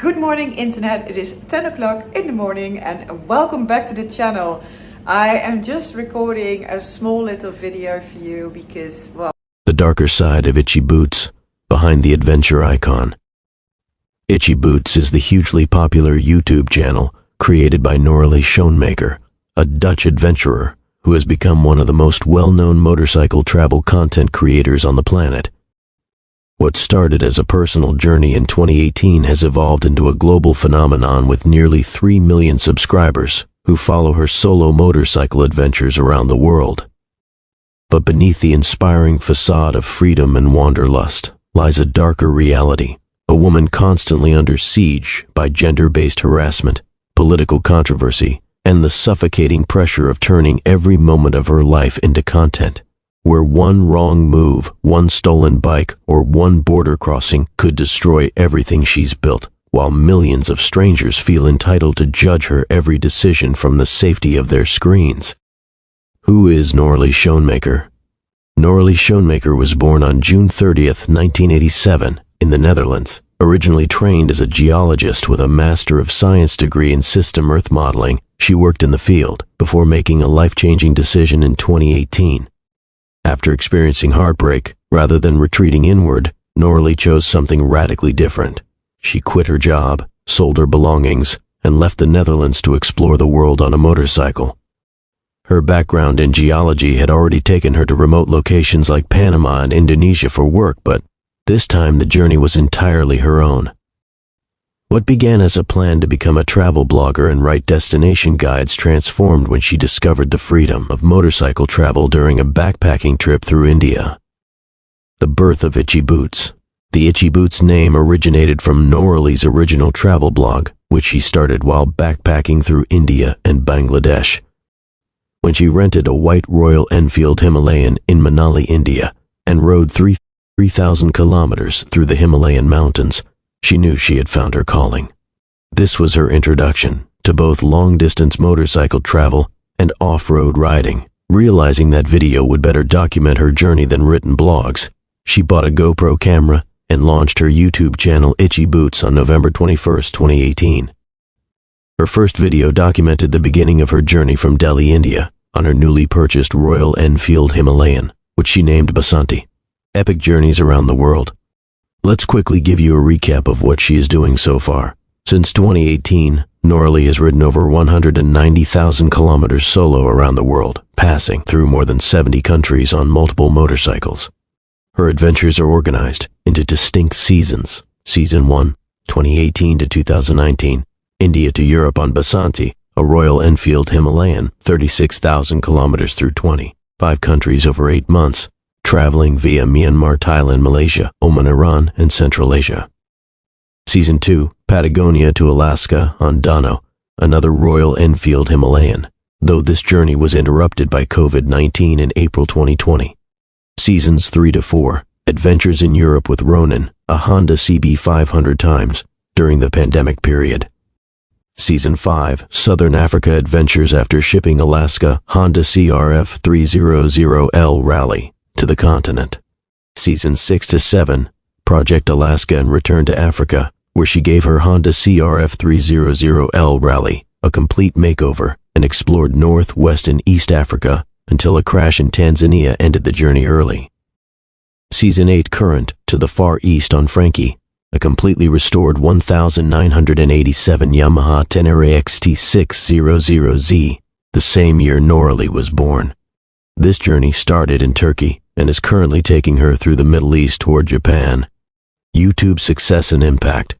Good morning internet, it is 10 o'clock in the morning and welcome back to the channel. I am just recording a small little video for you because, well... The darker side of Itchy Boots, behind the adventure icon. Itchy Boots is the hugely popular YouTube channel created by Noraly Schoenmaker, a Dutch adventurer who has become one of the most well-known motorcycle travel content creators on the planet. What started as a personal journey in 2018 has evolved into a global phenomenon with nearly 3 million subscribers who follow her solo motorcycle adventures around the world. But beneath the inspiring facade of freedom and wanderlust lies a darker reality, a woman constantly under siege by gender-based harassment, political controversy, and the suffocating pressure of turning every moment of her life into content, where one wrong move, one stolen bike, or one border crossing could destroy everything she's built, while millions of strangers feel entitled to judge her every decision from the safety of their screens. Who is Noraly Schoenmaker? Noraly Schoenmaker was born on June 30th, 1987, in the Netherlands. Originally trained as a geologist with a Master of Science degree in System Earth Modeling, she worked in the field before making a life-changing decision in 2018. After experiencing heartbreak, rather than retreating inward, Noraly chose something radically different. She quit her job, sold her belongings, and left the Netherlands to explore the world on a motorcycle. Her background in geology had already taken her to remote locations like Panama and Indonesia for work, but this time the journey was entirely her own. What began as a plan to become a travel blogger and write destination guides transformed when she discovered the freedom of motorcycle travel during a backpacking trip through India. The birth of Itchy Boots. The Itchy Boots name originated from Noraly's original travel blog, which she started while backpacking through India and Bangladesh. When she rented a white Royal Enfield Himalayan in Manali, India, and rode 3,000 kilometers through the Himalayan mountains, she knew she had found her calling. This was her introduction to both long-distance motorcycle travel and off-road riding. Realizing that video would better document her journey than written blogs, she bought a GoPro camera and launched her YouTube channel Itchy Boots on November 21st, 2018. Her first video documented the beginning of her journey from Delhi, India, on her newly purchased Royal Enfield Himalayan, which she named Basanti. Epic journeys around the world. Let's quickly give you a recap of what she is doing so far. Since 2018, Noraly has ridden over 190,000 kilometers solo around the world, passing through more than 70 countries on multiple motorcycles. Her adventures are organized into distinct seasons. Season 1, 2018 to 2019, India to Europe on Basanti, a Royal Enfield Himalayan, 36,000 kilometers through 25 countries over 8 months. Traveling via Myanmar, Thailand, Malaysia, Oman, Iran, and Central Asia. Season 2, Patagonia to Alaska on Dano, another Royal Enfield Himalayan, though this journey was interrupted by COVID-19 in April 2020. Seasons 3 to 4, Adventures in Europe with Ronin, a Honda CB 500 times, during the pandemic period. Season 5, Southern Africa Adventures after shipping Alaska Honda CRF 300L Rally to the continent. Season 6 to 7, Project Alaska and Return to Africa, where she gave her Honda CRF 300L Rally a complete makeover and explored North, West, and East Africa until a crash in Tanzania ended the journey early. Season 8, Current to the Far East on Frankie, a completely restored 1987 Yamaha Tenere XT600Z, the same year Noraly was born. This journey started in Turkey and is currently taking her through the Middle East toward Japan. YouTube success and impact.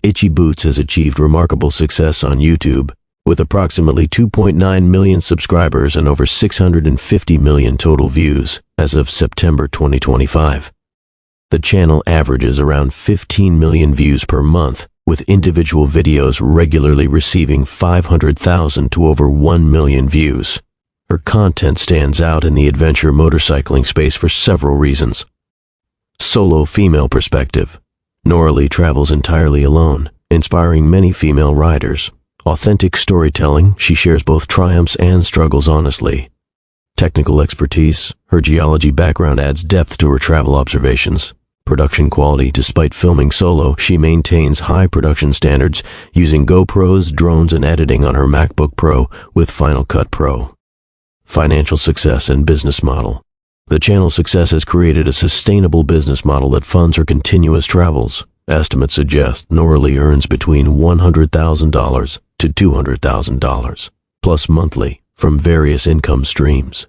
Itchy Boots has achieved remarkable success on YouTube, with approximately 2.9 million subscribers and over 650 million total views as of September 2025. The channel averages around 15 million views per month, with individual videos regularly receiving 500,000 to over 1 million views. Her content stands out in the adventure motorcycling space for several reasons. Solo female perspective. Noraly travels entirely alone, inspiring many female riders. Authentic storytelling, she shares both triumphs and struggles honestly. Technical expertise, her geology background adds depth to her travel observations. Production quality. Despite filming solo, she maintains high production standards using GoPros, drones, and editing on her MacBook Pro with Final Cut Pro. Financial success and business model. The channel's success has created a sustainable business model that funds her continuous travels. Estimates suggest Noraly earns between $100,000 to $200,000, plus monthly, from various income streams.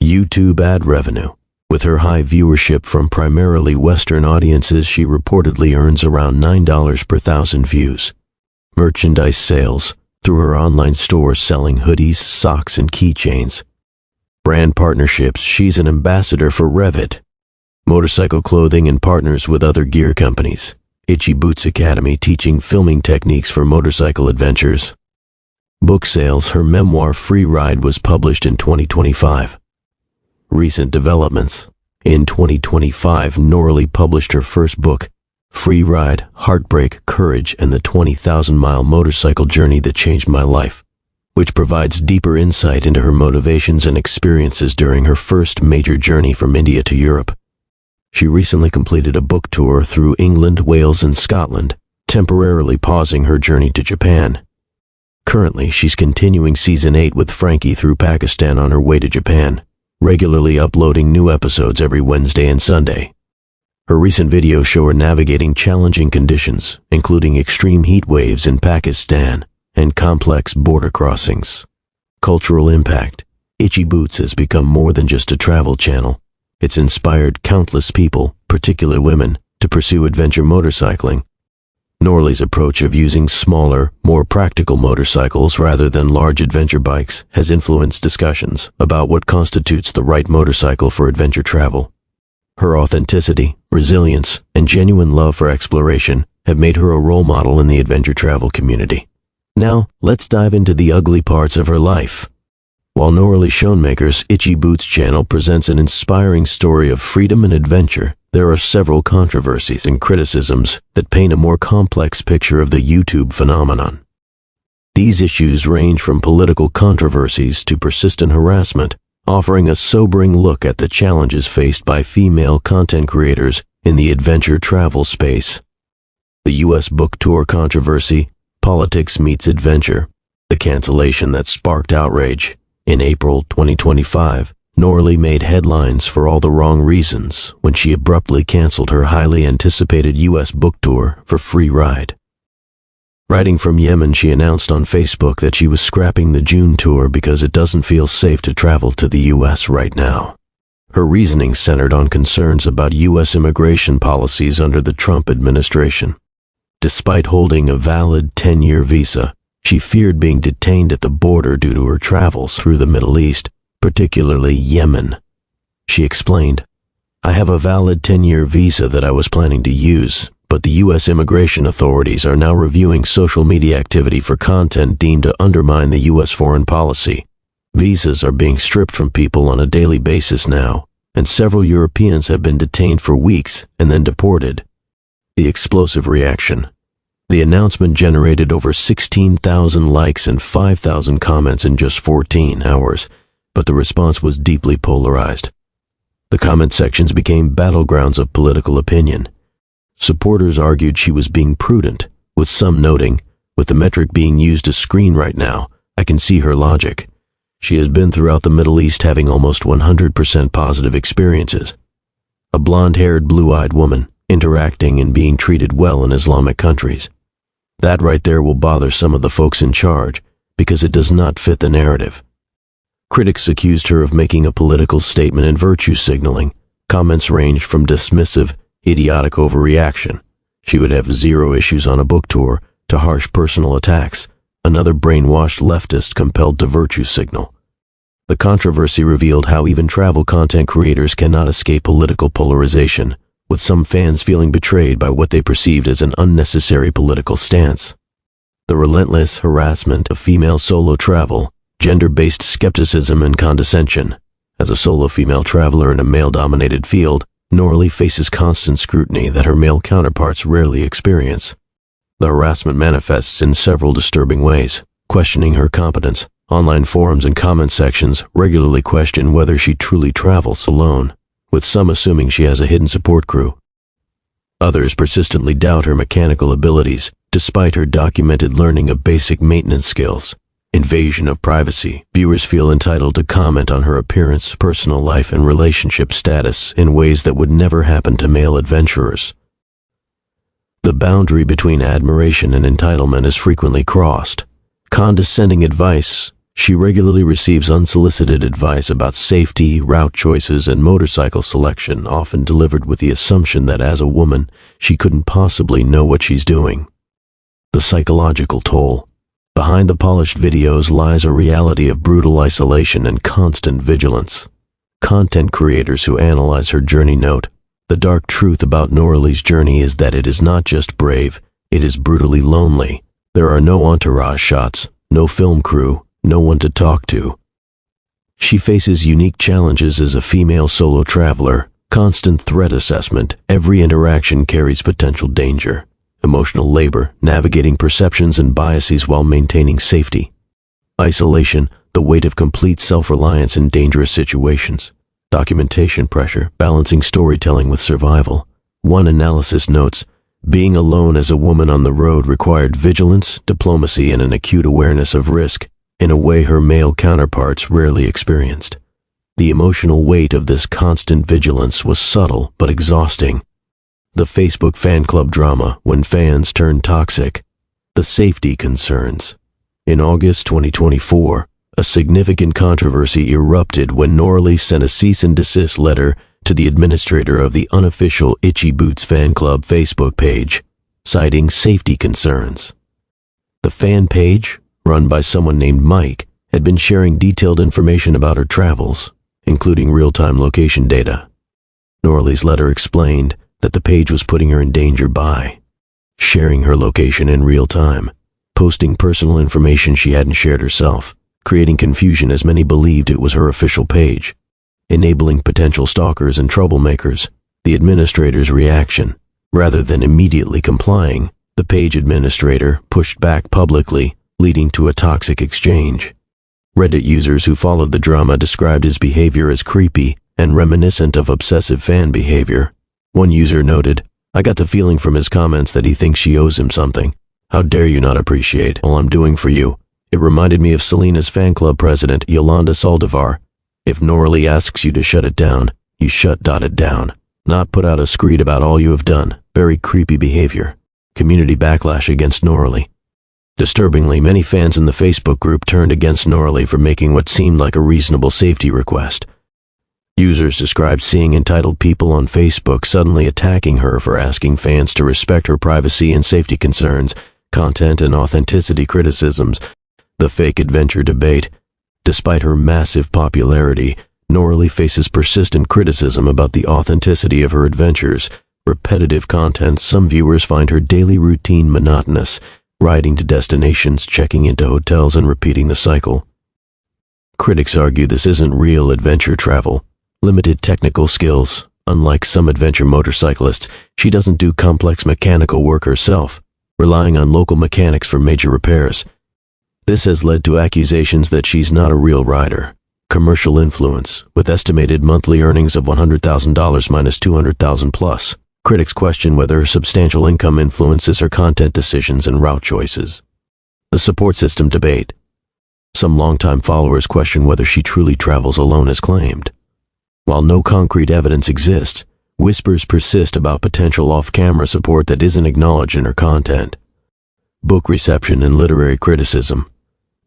YouTube ad revenue. With her high viewership from primarily Western audiences, she reportedly earns around $9 per thousand views. Merchandise sales, through her online store selling hoodies, socks, and keychains. Brand partnerships, she's an ambassador for Revit. Motorcycle clothing and partners with other gear companies. Itchy Boots Academy, teaching filming techniques for motorcycle adventures. Book sales, her memoir Free Ride was published in 2025. Recent developments. In 2025, Noraly published her first book, Free Ride, Heartbreak, Courage, and the 20,000-Mile Motorcycle Journey That Changed My Life, which provides deeper insight into her motivations and experiences during her first major journey from India to Europe. She recently completed a book tour through England, Wales, and Scotland, temporarily pausing her journey to Japan. Currently, she's continuing Season 8 with Frankie through Pakistan on her way to Japan, regularly uploading new episodes every Wednesday and Sunday. Her recent videos show her navigating challenging conditions, including extreme heat waves in Pakistan and complex border crossings. Cultural impact. Itchy Boots has become more than just a travel channel. It's inspired countless people, particularly women, to pursue adventure motorcycling. Noraly's approach of using smaller, more practical motorcycles rather than large adventure bikes has influenced discussions about what constitutes the right motorcycle for adventure travel. Her authenticity, resilience, and genuine love for exploration have made her a role model in the adventure travel community. Now, let's dive into the ugly parts of her life. While Noraly Schoenmaker's Itchy Boots channel presents an inspiring story of freedom and adventure, there are several controversies and criticisms that paint a more complex picture of the YouTube phenomenon. These issues range from political controversies to persistent harassment, offering a sobering look at the challenges faced by female content creators in the adventure travel space. The U.S. book tour controversy, politics meets adventure, the cancellation that sparked outrage. In April 2025, Noraly made headlines for all the wrong reasons when she abruptly canceled her highly anticipated U.S. book tour for Free Ride. Writing from Yemen, she announced on Facebook that she was scrapping the June tour because it doesn't feel safe to travel to the U.S. right now. Her reasoning centered on concerns about U.S. immigration policies under the Trump administration. Despite holding a valid 10-year visa, she feared being detained at the border due to her travels through the Middle East, particularly Yemen. She explained, "I have a valid 10-year visa that I was planning to use, but the U.S. immigration authorities are now reviewing social media activity for content deemed to undermine the U.S. foreign policy. Visas are being stripped from people on a daily basis now, and several Europeans have been detained for weeks and then deported." The explosive reaction. The announcement generated over 16,000 likes and 5,000 comments in just 14 hours, but the response was deeply polarized. The comment sections became battlegrounds of political opinion. Supporters argued she was being prudent, with some noting, "With the metric being used to screen right now, I can see her logic. She has been throughout the Middle East having almost 100% positive experiences." A blonde-haired, blue-eyed woman, interacting and being treated well in Islamic countries. That right there will bother some of the folks in charge, because it does not fit the narrative. Critics accused her of making a political statement and virtue signaling. Comments ranged from dismissive, idiotic overreaction, she would have zero issues on a book tour, to harsh personal attacks, another brainwashed leftist compelled to virtue signal. The controversy revealed how even travel content creators cannot escape political polarization, with some fans feeling betrayed by what they perceived as an unnecessary political stance. The relentless harassment of female solo travel, gender-based skepticism and condescension. As a solo female traveler in a male-dominated field, Noraly faces constant scrutiny that her male counterparts rarely experience. The harassment manifests in several disturbing ways, questioning her competence. Online forums and comment sections regularly question whether she truly travels alone, with some assuming she has a hidden support crew. Others persistently doubt her mechanical abilities, despite her documented learning of basic maintenance skills. Invasion of privacy. Viewers feel entitled to comment on her appearance, personal life, and relationship status in ways that would never happen to male adventurers. The boundary between admiration and entitlement is frequently crossed. Condescending advice. She regularly receives unsolicited advice about safety, route choices, and motorcycle selection, often delivered with the assumption that as a woman, she couldn't possibly know what she's doing. The psychological toll. Behind the polished videos lies a reality of brutal isolation and constant vigilance. Content creators who analyze her journey note, "The dark truth about Noraly's journey is that it is not just brave, it is brutally lonely. There are no entourage shots, no film crew, no one to talk to." She faces unique challenges as a female solo traveler, constant threat assessment, every interaction carries potential danger, emotional labor, navigating perceptions and biases while maintaining safety, isolation, the weight of complete self-reliance in dangerous situations, documentation pressure, balancing storytelling with survival. One analysis notes, being alone as a woman on the road required vigilance, diplomacy, and an acute awareness of risk, in a way her male counterparts rarely experienced. The emotional weight of this constant vigilance was subtle but exhausting. The Facebook fan club drama, when fans turned toxic. The safety concerns. In August 2024, a significant controversy erupted when Noraly sent a cease and desist letter to the administrator of the unofficial Itchy Boots fan club Facebook page, citing safety concerns. The fan page, run by someone named Mike, had been sharing detailed information about her travels, including real-time location data. Noraly's letter explained that the page was putting her in danger by sharing her location in real time, posting personal information she hadn't shared herself, creating confusion as many believed it was her official page, enabling potential stalkers and troublemakers. The administrator's reaction. Rather than immediately complying, the page administrator pushed back publicly, leading to a toxic exchange. Reddit users who followed the drama described his behavior as creepy and reminiscent of obsessive fan behavior. One user noted, "I got the feeling from his comments that he thinks she owes him something. How dare you not appreciate all I'm doing for you? It reminded me of Selena's fan club president, Yolanda Saldivar. If Noraly asks you to shut it down, you shut it down. Not put out a screed about all you have done. Very creepy behavior." Community backlash against Noraly. Disturbingly, many fans in the Facebook group turned against Noraly for making what seemed like a reasonable safety request. Users described seeing entitled people on Facebook suddenly attacking her for asking fans to respect her privacy and safety concerns, content and authenticity criticisms. The fake adventure debate. Despite her massive popularity, Noraly faces persistent criticism about the authenticity of her adventures. Repetitive content. Some viewers find her daily routine monotonous, riding to destinations, checking into hotels, and repeating the cycle. Critics argue this isn't real adventure travel. Limited technical skills. Unlike some adventure motorcyclists, she doesn't do complex mechanical work herself, relying on local mechanics for major repairs. This has led to accusations that she's not a real rider. Commercial influence, with estimated monthly earnings of $100,000 minus $200,000 plus. Critics question whether her substantial income influences her content decisions and route choices. The support system debate. Some longtime followers question whether she truly travels alone as claimed. While no concrete evidence exists, whispers persist about potential off-camera support that isn't acknowledged in her content. Book reception and literary criticism.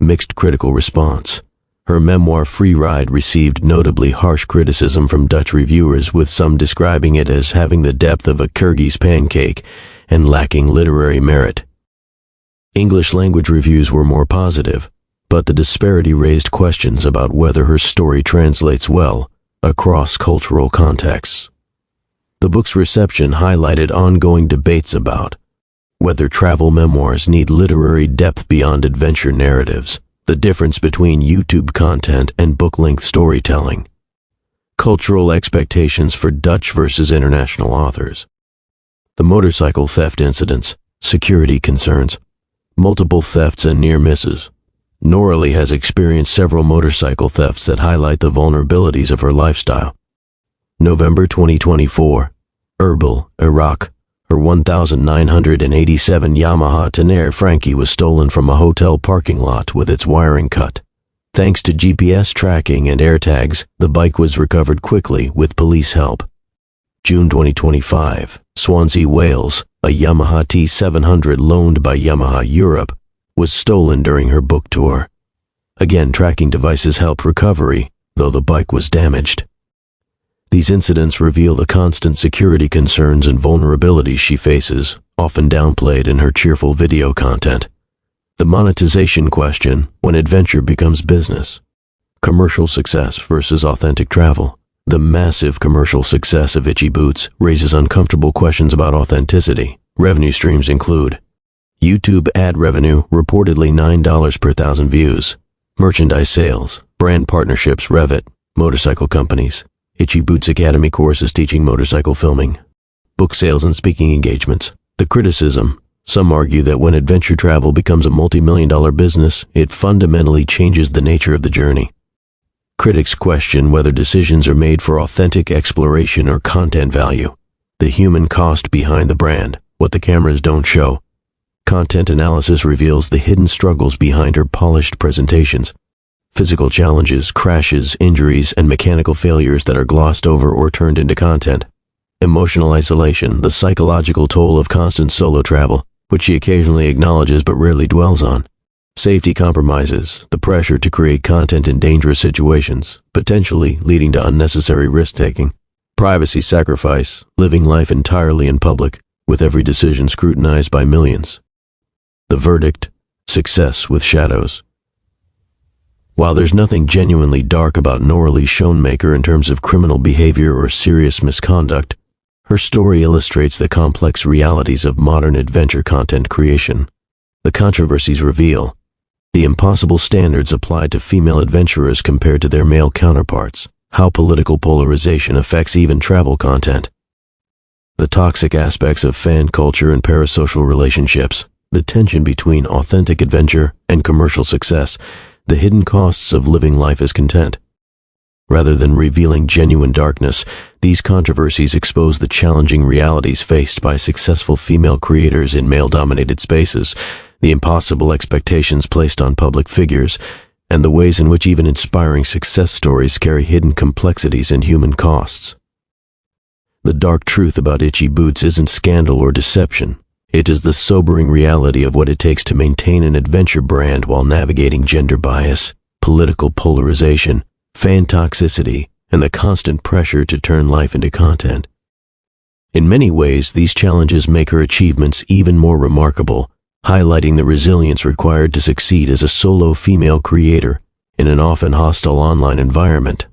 Mixed critical response. Her memoir Free Ride received notably harsh criticism from Dutch reviewers, with some describing it as having the depth of a Kyrgyz pancake and lacking literary merit. English language reviews were more positive, but the disparity raised questions about whether her story translates well across cultural contexts. The book's reception highlighted ongoing debates about whether travel memoirs need literary depth beyond adventure narratives, the difference between YouTube content and book-length storytelling, cultural expectations for Dutch versus international authors, the motorcycle theft incidents, security concerns, multiple thefts and near misses. Noraly has experienced several motorcycle thefts that highlight the vulnerabilities of her lifestyle. November 2024, Erbil, Iraq. Her 1987 Yamaha Tenere Frankie was stolen from a hotel parking lot with its wiring cut. Thanks to GPS tracking and AirTags, the bike was recovered quickly with police help. June 2025, Swansea, Wales, a Yamaha T700 loaned by Yamaha Europe was stolen during her book tour. Again, tracking devices helped recovery, though the bike was damaged. These incidents reveal the constant security concerns and vulnerabilities she faces, often downplayed in her cheerful video content. The monetization question when adventure becomes business. Commercial success versus authentic travel. The massive commercial success of Itchy Boots raises uncomfortable questions about authenticity. Revenue streams include YouTube ad revenue, reportedly $9 per 1,000 views. Merchandise sales, brand partnerships, Revit, motorcycle companies. Itchy Boots Academy courses teaching motorcycle filming. Book sales and speaking engagements. The criticism. Some argue that when adventure travel becomes a multi-million-dollar business, it fundamentally changes the nature of the journey. Critics question whether decisions are made for authentic exploration or content value. The human cost behind the brand, what the cameras don't show. Content analysis reveals the hidden struggles behind her polished presentations. Physical challenges, crashes, injuries, and mechanical failures that are glossed over or turned into content. Emotional isolation, the psychological toll of constant solo travel, which she occasionally acknowledges but rarely dwells on. Safety compromises, the pressure to create content in dangerous situations, potentially leading to unnecessary risk-taking. Privacy sacrifice, living life entirely in public, with every decision scrutinized by millions. The verdict, success with shadows. While there's nothing genuinely dark about Noraly Schoenmaker in terms of criminal behavior or serious misconduct, her story illustrates the complex realities of modern adventure content creation. The controversies reveal the impossible standards applied to female adventurers compared to their male counterparts, how political polarization affects even travel content, the toxic aspects of fan culture and parasocial relationships, the tension between authentic adventure and commercial success, the hidden costs of living life as content. Rather than revealing genuine darkness, these controversies expose the challenging realities faced by successful female creators in male-dominated spaces, the impossible expectations placed on public figures, and the ways in which even inspiring success stories carry hidden complexities and human costs. The dark truth about Itchy Boots isn't scandal or deception. It is the sobering reality of what it takes to maintain an adventure brand while navigating gender bias, political polarization, fan toxicity, and the constant pressure to turn life into content. In many ways, these challenges make her achievements even more remarkable, highlighting the resilience required to succeed as a solo female creator in an often hostile online environment.